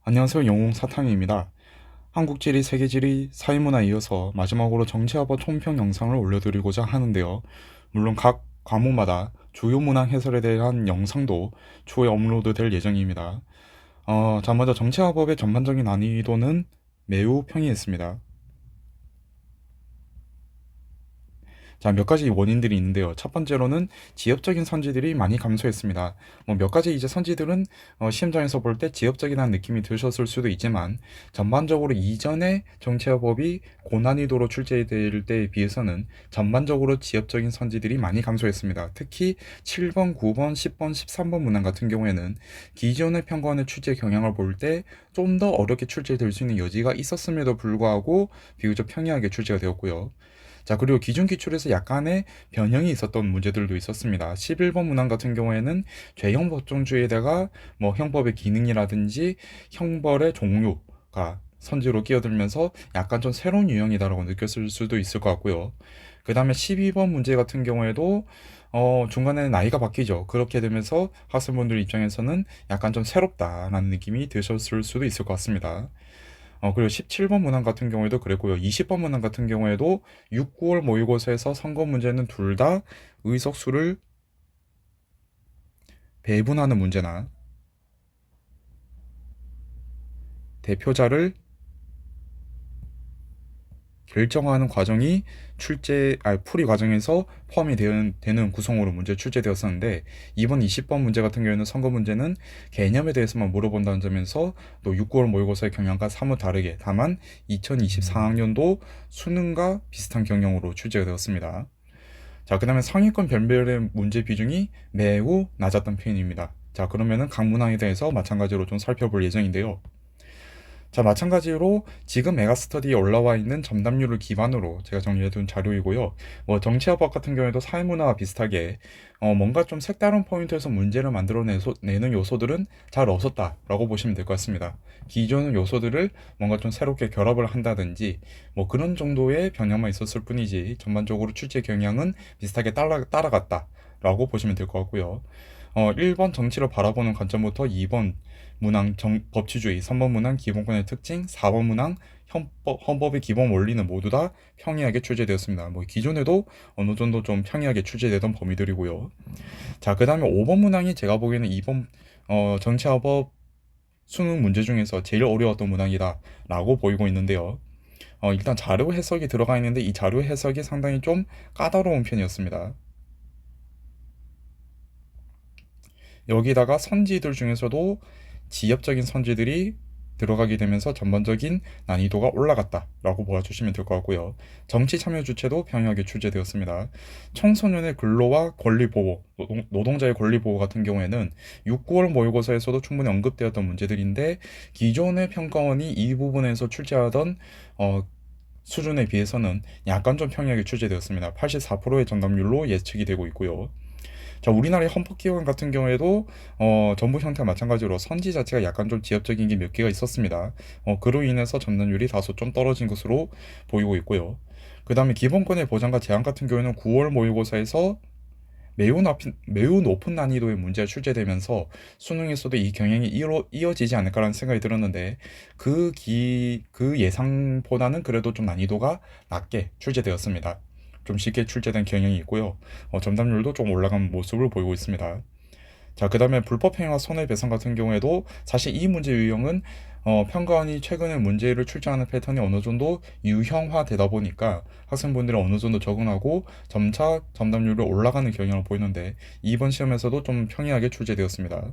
안녕하세요. 영웅 사탕입니다. 한국지리, 세계지리, 사회문화에 이어서 마지막으로 정치화법 총평 영상을 올려드리고자 하는데요. 물론 각 과목마다 주요 문항 해설에 대한 영상도 추후에 업로드 될 예정입니다. 자, 먼저 정치화법의 전반적인 난이도는 매우 평이했습니다. 자, 몇 가지 원인들이 있는데요. 첫 번째로는 지역적인 선지들이 많이 감소했습니다. 뭐 몇 가지 이제 선지들은 시험장에서 볼 때 지역적이라는 느낌이 드셨을 수도 있지만 전반적으로 이전의 정치화법이 고난이도로 출제될 때에 비해서는 전반적으로 지역적인 선지들이 많이 감소했습니다. 특히 7번, 9번, 10번, 13번 문항 같은 경우에는 기존의 평가원의 출제 경향을 볼 때 좀 더 어렵게 출제될 수 있는 여지가 있었음에도 불구하고 비교적 평이하게 출제가 되었고요. 자, 그리고 기존 기출에서 약간의 변형이 있었던 문제들도 있었습니다. 11번 문항 같은 경우에는 죄형 법정주의에다가 뭐 형법의 기능이라든지 형벌의 종류가 선지로 끼어들면서 약간 좀 새로운 유형이다라고 느꼈을 수도 있을 것 같고요. 그 다음에 12번 문제 같은 경우에도 중간에 나이가 바뀌죠. 그렇게 되면서 학생분들 입장에서는 약간 좀 새롭다라는 느낌이 드셨을 수도 있을 것 같습니다. 그리고 17번 문항 같은 경우에도 그랬고요. 20번 문항 같은 경우에도 6, 9월 모의고사에서 선거 문제는 둘 다 의석수를 배분하는 문제나 대표자를 결정하는 과정이 풀이 과정에서 포함이 되는 구성으로 문제 출제되었었는데, 이번 20번 문제 같은 경우에는 선거 문제는 개념에 대해서만 물어본다는 점에서 또 6, 9월 모의고사의 경향과 사뭇 다르게 다만 2024학년도 수능과 비슷한 경영으로 출제가 되었습니다. 자, 그 다음에 상위권 별별의 문제 비중이 매우 낮았던 편입니다. 자, 그러면은 각 문항에 대해서 마찬가지로 좀 살펴볼 예정인데요. 자, 마찬가지로 지금 메가스터디에 올라와 있는 점답률을 기반으로 제가 정리해둔 자료이고요. 뭐 정치화법 같은 경우에도 사회문화와 비슷하게 뭔가 좀 색다른 포인트에서 문제를 만들어내는 요소들은 잘 없었다라고 보시면 될 것 같습니다. 기존의 요소들을 뭔가 좀 새롭게 결합을 한다든지 뭐 그런 정도의 변형만 있었을 뿐이지 전반적으로 출제 경향은 비슷하게 따라갔다라고 보시면 될 것 같고요. 1번 정치를 바라보는 관점부터 2번 문항 법치주의, 3번 문항 기본권의 특징, 4번 문항 헌법의 기본 원리는 모두 다 평이하게 출제되었습니다. 뭐 기존에도 어느 정도 좀 평이하게 출제되던 범위들이고요. 자, 그 다음에 5번 문항이 제가 보기에는 이번 정치화법 수능 문제 중에서 제일 어려웠던 문항이다라고 보이고 있는데요. 일단 자료 해석이 들어가 있는데 이 자료 해석이 상당히 좀 까다로운 편이었습니다. 여기다가 선지들 중에서도 지엽적인 선지들이 들어가게 되면서 전반적인 난이도가 올라갔다라고 보아주시면 될 것 같고요. 정치 참여 주체도 평이하게 출제되었습니다. 청소년의 근로와 권리 보호, 노동자의 권리 보호 같은 경우에는 6, 9월 모의고사에서도 충분히 언급되었던 문제들인데 기존의 평가원이 이 부분에서 출제하던 수준에 비해서는 약간 좀 평이하게 출제되었습니다. 84%의 정답률로 예측이 되고 있고요. 자, 우리나라의 헌법기관 같은 경우에도 정부 형태와 마찬가지로 선지 자체가 약간 좀 지엽적인 게 몇 개가 있었습니다. 그로 인해서 점수율이 다소 좀 떨어진 것으로 보이고 있고요. 그 다음에 기본권의 보장과 제한 같은 경우에는 9월 모의고사에서 매우 높은 난이도의 문제가 출제되면서 수능에서도 이 경향이 이어지지 않을까라는 생각이 들었는데 그 예상보다는 그래도 좀 난이도가 낮게 출제되었습니다. 좀 쉽게 출제된 경향이 있고요. 점답률도 좀 올라간 모습을 보이고 있습니다. 자, 그 다음에 불법행위와 손해배상 같은 경우에도 사실 이 문제 유형은 평가원이 최근에 문제를 출제하는 패턴이 어느 정도 유형화되다 보니까 학생분들이 어느 정도 적응하고 점차 점답률이 올라가는 경향을 보이는데 이번 시험에서도 좀 평이하게 출제되었습니다.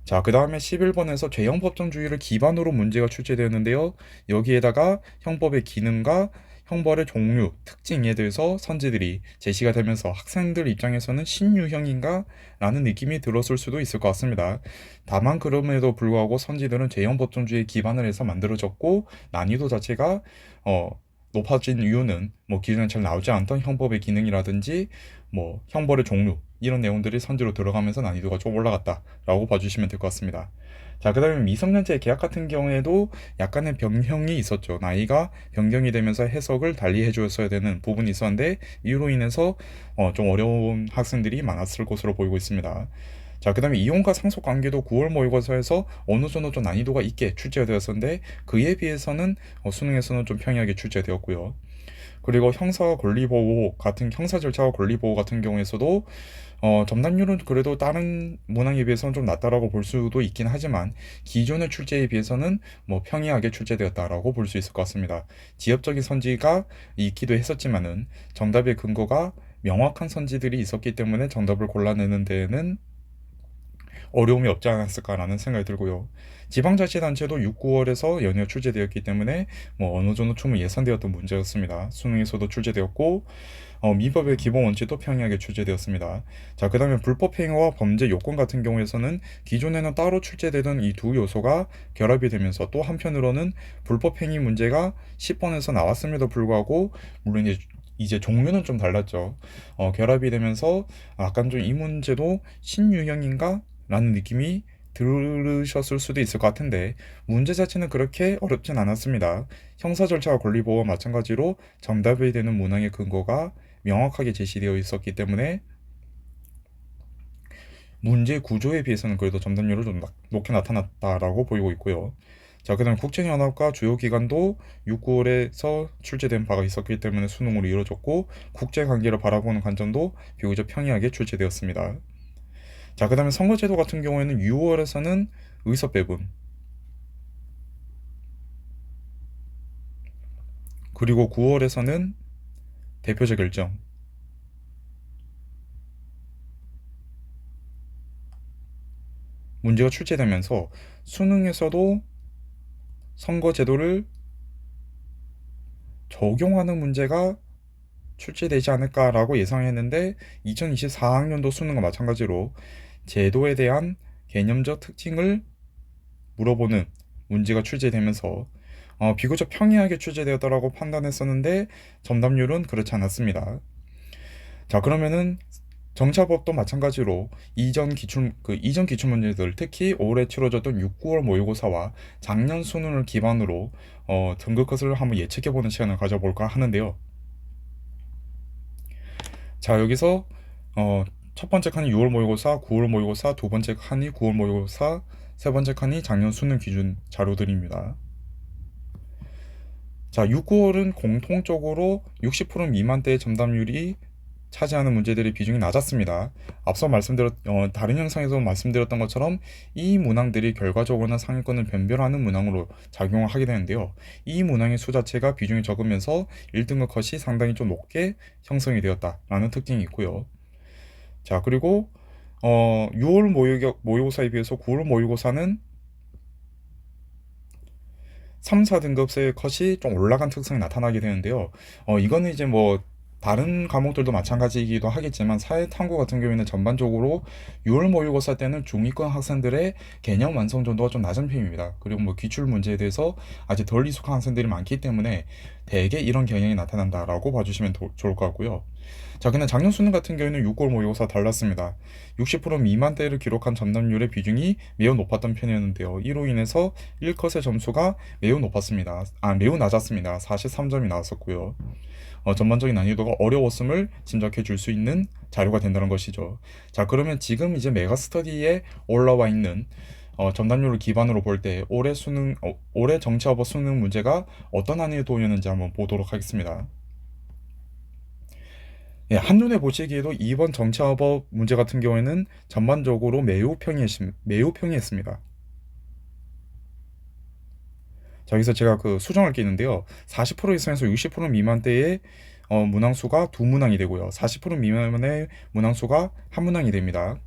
자, 그 다음에 11번에서 죄형 법정주의를 기반으로 문제가 출제되었는데요. 여기에다가 형법의 기능과 형벌의 종류, 특징에 대해서 선지들이 제시가 되면서 학생들 입장에서는 신유형인가? 라는 느낌이 들었을 수도 있을 것 같습니다. 다만 그럼에도 불구하고 선지들은 죄형 법정주의에 기반을 해서 만들어졌고 난이도 자체가 어, 높아진 이유는 뭐 기존에 잘 나오지 않던 형법의 기능이라든지 뭐 형벌의 종류 이런 내용들이 선지로 들어가면서 난이도가 좀 올라갔다라고 봐주시면 될 것 같습니다. 자, 그 다음에 미성년자의 계약 같은 경우에도 약간의 변형이 있었죠. 나이가 변경이 되면서 해석을 달리 해주었어야 되는 부분이 있었는데 이로 인해서 좀 어려운 학생들이 많았을 것으로 보이고 있습니다. 자, 그 다음에 이용과 상속 관계도 9월 모의고사에서 어느 정도 좀 난이도가 있게 출제가 되었었는데 그에 비해서는 수능에서는 좀 평이하게 출제되었고요. 그리고 형사 권리보호 같은 형사 절차와 권리보호 같은 경우에서도 점답률은 그래도 다른 문항에 비해서는 좀 낮다라고 볼 수도 있긴 하지만 기존의 출제에 비해서는 뭐 평이하게 출제되었다라고 볼 수 있을 것 같습니다. 지엽적인 선지가 있기도 했었지만은 정답의 근거가 명확한 선지들이 있었기 때문에 정답을 골라내는 데에는 어려움이 없지 않았을까라는 생각이 들고요. 지방자치단체도 6, 9월에서 연이어 출제되었기 때문에 뭐 어느 정도 충분히 예상되었던 문제였습니다. 수능에서도 출제되었고 민법의 기본 원칙도 평이하게 출제되었습니다. 자, 그 다음에 불법행위와 범죄 요건 같은 경우에서는 기존에는 따로 출제되던 이 두 요소가 결합이 되면서 또 한편으로는 불법행위 문제가 10번에서 나왔음에도 불구하고 물론 이제 종류는 좀 달랐죠. 결합이 되면서 약간 좀 이 문제도 신유형인가? 라는 느낌이 들으셨을 수도 있을 것 같은데 문제 자체는 그렇게 어렵진 않았습니다. 형사 절차와 권리보호와 마찬가지로 정답이 되는 문항의 근거가 명확하게 제시되어 있었기 때문에 문제 구조에 비해서는 그래도 정답률을 좀 높게 나타났다라고 보이고 있고요. 자, 그 다음 국제연합과 주요 기관도 6, 9월에서 출제된 바가 있었기 때문에 수능으로 이루어졌고 국제관계를 바라보는 관점도 비교적 평이하게 출제되었습니다. 자, 그 다음에 선거제도 같은 경우에는 6월에서는 의석 배분, 그리고 9월에서는 대표자 결정, 문제가 출제되면서 수능에서도 선거제도를 적용하는 문제가 출제되지 않을까라고 예상했는데 2024학년도 수능과 마찬가지로 제도에 대한 개념적 특징을 물어보는 문제가 출제되면서 비교적 평이하게 출제되었다라고 판단했었는데 정답률은 그렇지 않았습니다. 자, 그러면은 정차법도 마찬가지로 이전 기출 문제들 특히 올해 치러졌던 6, 9월 모의고사와 작년 수능을 기반으로 등급 컷을 한번 예측해보는 시간을 가져볼까 하는데요. 자, 여기서 첫 번째 칸이 6월 모의고사, 9월 모의고사, 두 번째 칸이 9월 모의고사, 세 번째 칸이 작년 수능 기준 자료들입니다. 자, 6, 9월은 공통적으로 60% 미만대의 정답률이 차지하는 문제들의 비중이 낮았습니다. 앞서 다른 영상에서 말씀드렸던 것처럼 이 문항들이 결과적으로는 상위권을 변별하는 문항으로 작용을 하게 되는데요. 이 문항의 수 자체가 비중이 적으면서 1등급 컷이 상당히 좀 높게 형성이 되었다라는 특징이 있고요. 자, 그리고 6월 모의고사에 비해서 9월 모의고사는 3, 4등급의 컷이 좀 올라간 특성이 나타나게 되는데요. 이거는 이제 뭐 다른 과목들도 마찬가지이기도 하겠지만 사회탐구 같은 경우에는 전반적으로 6월 모의고사 때는 중위권 학생들의 개념 완성 정도가 좀 낮은 편입니다. 그리고 뭐 기출 문제에 대해서 아직 덜 익숙한 학생들이 많기 때문에 대개 이런 경향이 나타난다라고 봐주시면 좋을 것 같고요. 자, 근데 작년 수능 같은 경우에는 6월 모의고사 달랐습니다. 60% 미만대를 기록한 정답률의 비중이 매우 높았던 편이었는데요. 이로 인해서 1컷의 점수가 매우 낮았습니다. 43점이 나왔었고요. 전반적인 난이도가 어려웠음을 짐작해 줄 수 있는 자료가 된다는 것이죠. 자, 그러면 지금 이제 메가스터디에 올라와 있는 정답률을 기반으로 볼 때 올해 정치학업 수능 문제가 어떤 난이도였는지 한번 보도록 하겠습니다. 예, 한눈에 보시기에도 이번 정치학업 문제 같은 경우에는 전반적으로 매우 평이했습니다. 자, 여기서 제가 그 수정할 게 있는데요. 40% 이상에서 60% 미만대의 문항수가 두 문항이 되고요. 40% 미만의 문항수가 한 문항이 됩니다.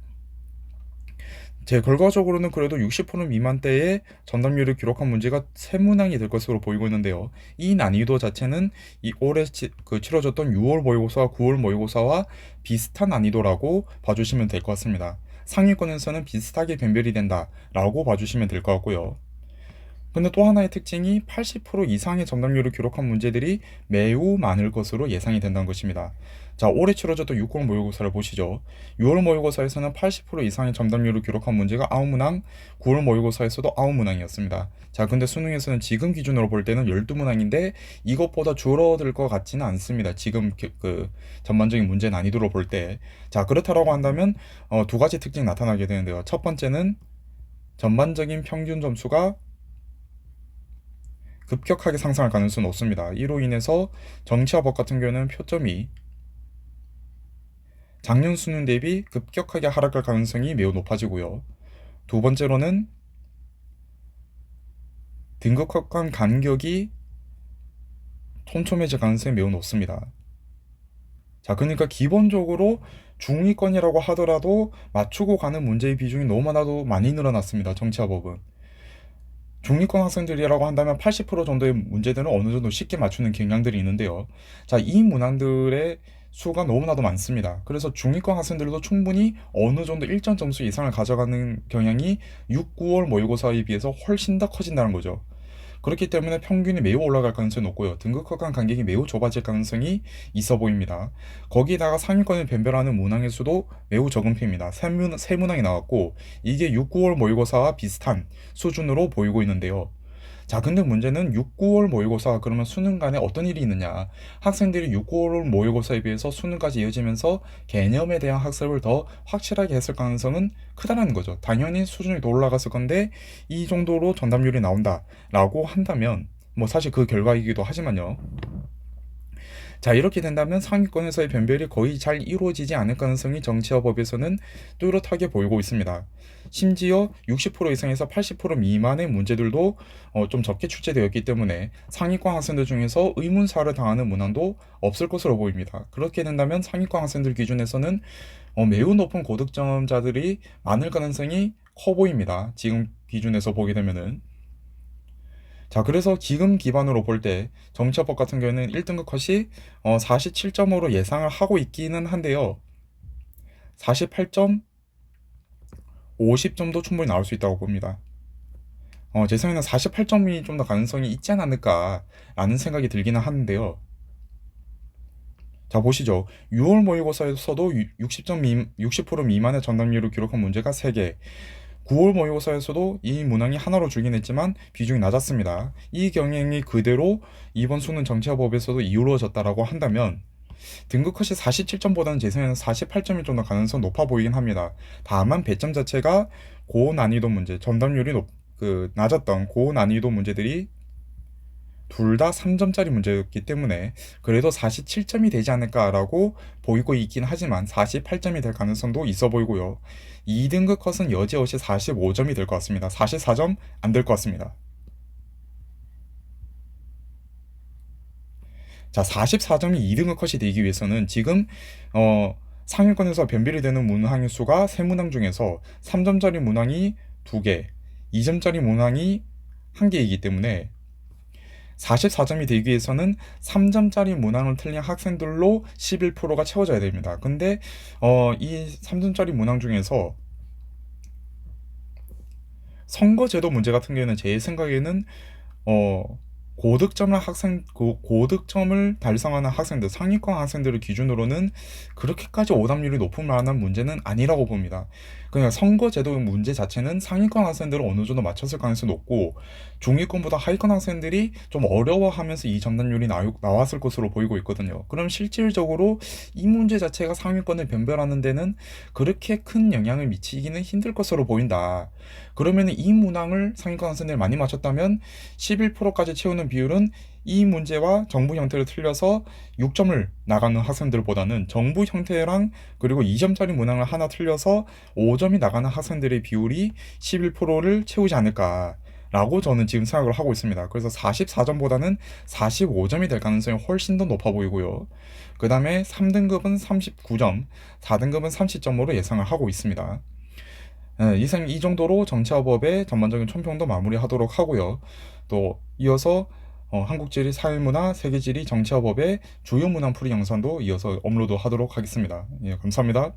제 결과적으로는 그래도 60% 미만대의 정답률을 기록한 문제가 세 문항이 될 것으로 보이고 있는데요. 이 난이도 자체는 이 올해 치러졌던 6월 모의고사와 9월 모의고사와 비슷한 난이도라고 봐주시면 될 것 같습니다. 상위권에서는 비슷하게 변별이 된다라고 봐주시면 될 것 같고요. 근데 또 하나의 특징이 80% 이상의 정답률을 기록한 문제들이 매우 많을 것으로 예상이 된다는 것입니다. 자, 올해 치러졌던 6월 모의고사를 보시죠. 6월 모의고사에서는 80% 이상의 정답률을 기록한 문제가 9문항, 9월 모의고사에서도 9문항이었습니다. 자, 근데 수능에서는 지금 기준으로 볼 때는 12문항인데 이것보다 줄어들 것 같지는 않습니다. 지금 그 전반적인 문제 난이도로 볼 때. 자, 그렇다라고 한다면 두 가지 특징이 나타나게 되는데요. 첫 번째는 전반적인 평균 점수가 급격하게 상승할 가능성은 높습니다. 이로 인해서 정치와 법 같은 경우는 표점이 작년 수능 대비 급격하게 하락할 가능성이 매우 높아지고요. 두 번째로는 등급컷 간 간격이 촘촘해질 가능성이 매우 높습니다. 자, 그러니까 기본적으로 중위권이라고 하더라도 맞추고 가는 문제의 비중이 너무나도 많이 늘어났습니다. 정치와 법은. 중위권 학생들이라고 한다면 80% 정도의 문제들은 어느 정도 쉽게 맞추는 경향들이 있는데요. 자, 이 문항들의 수가 너무나도 많습니다. 그래서 중위권 학생들도 충분히 어느 정도 일정 점수 이상을 가져가는 경향이 6, 9월 모의고사에 비해서 훨씬 더 커진다는 거죠. 그렇기 때문에 평균이 매우 올라갈 가능성이 높고요. 등급컷 간 간격이 매우 좁아질 가능성이 있어 보입니다. 거기다가 상위권을 변별하는 문항의 수도 매우 적은 편입니다. 세 문항이 나왔고 이게 6, 9월 모의고사와 비슷한 수준으로 보이고 있는데요. 자, 근데 문제는 6, 9월 모의고사 그러면 수능 간에 어떤 일이 있느냐? 학생들이 6, 9월 모의고사에 비해서 수능까지 이어지면서 개념에 대한 학습을 더 확실하게 했을 가능성은 크다는 거죠. 당연히 수준이 더 올라갔을 건데 이 정도로 정답률이 나온다라고 한다면 뭐 사실 그 결과이기도 하지만요. 자, 이렇게 된다면 상위권에서의 변별이 거의 잘 이루어지지 않을 가능성이 정치와 법에서는 뚜렷하게 보이고 있습니다. 심지어 60% 이상에서 80% 미만의 문제들도 좀 적게 출제되었기 때문에 상위권 학생들 중에서 의문사를 당하는 문항도 없을 것으로 보입니다. 그렇게 된다면 상위권 학생들 기준에서는 매우 높은 고득점자들이 많을 가능성이 커 보입니다. 지금 기준에서 보게 되면은. 자, 그래서 지금 기반으로 볼 때 정치화법 같은 경우에는 1등급 컷이 47점으로 예상을 하고 있기는 한데요. 48점, 50점도 충분히 나올 수 있다고 봅니다. 제 생각에는 48점이 좀 더 가능성이 있지 않을까라는 생각이 들기는 하는데요. 자, 보시죠. 6월 모의고사에서도 60% 미만의 정답률을 기록한 문제가 3개, 9월 모의고사에서도 이 문항이 하나로 줄긴 했지만 비중이 낮았습니다. 이 경향이 그대로 이번 수능 정치화법에서도 이루어졌다라고 한다면 등급컷이 47점보다는 제 생각에는 48점이 좀 더 가능성 높아 보이긴 합니다. 다만 배점 자체가 고난이도 문제, 정답률이 낮았던 고난이도 문제들이 둘 다 3점짜리 문제였기 때문에 그래도 47점이 되지 않을까라고 보이고 있긴 하지만 48점이 될 가능성도 있어 보이고요. 2등급 컷은 여지없이 45점이 될 것 같습니다. 44점 안 될 것 같습니다. 자, 44점이 2등급 컷이 되기 위해서는 지금 상위권에서 변별이 되는 문항의 수가 3문항 중에서 3점짜리 문항이 2개, 2점짜리 문항이 1개이기 때문에 44점이 되기 위해서는 3점짜리 문항을 틀린 학생들로 11%가 채워져야 됩니다. 근데 이 3점짜리 문항 중에서 선거제도 문제 같은 경우에는 제 생각에는 고득점을 달성하는 학생들, 상위권 학생들을 기준으로는 그렇게까지 오답률이 높은 만한 문제는 아니라고 봅니다. 그냥 선거제도 문제 자체는 상위권 학생들을 어느 정도 맞췄을 가능성이 높고 중위권보다 하위권 학생들이 좀 어려워하면서 이 정답률이 나왔을 것으로 보이고 있거든요. 그럼 실질적으로 이 문제 자체가 상위권을 변별하는 데는 그렇게 큰 영향을 미치기는 힘들 것으로 보인다. 그러면 이 문항을 상위권 학생들이 많이 맞췄다면 11%까지 채우는 비율은 이 문제와 정부 형태를 틀려서 6점을 나가는 학생들보다는 정부 형태랑 그리고 2점짜리 문항을 하나 틀려서 5점이 나가는 학생들의 비율이 11%를 채우지 않을까라고 저는 지금 생각을 하고 있습니다. 그래서 44점보다는 45점이 될 가능성이 훨씬 더 높아 보이고요. 그 다음에 3등급은 39점, 4등급은 30점으로 예상을 하고 있습니다. 이 정도로 정치화법의 전반적인 총평도 마무리하도록 하고요. 또 이어서 한국지리, 사회문화, 세계지리, 정치화법의 주요 문항 풀이 영상도 이어서 업로드하도록 하겠습니다. 예, 감사합니다.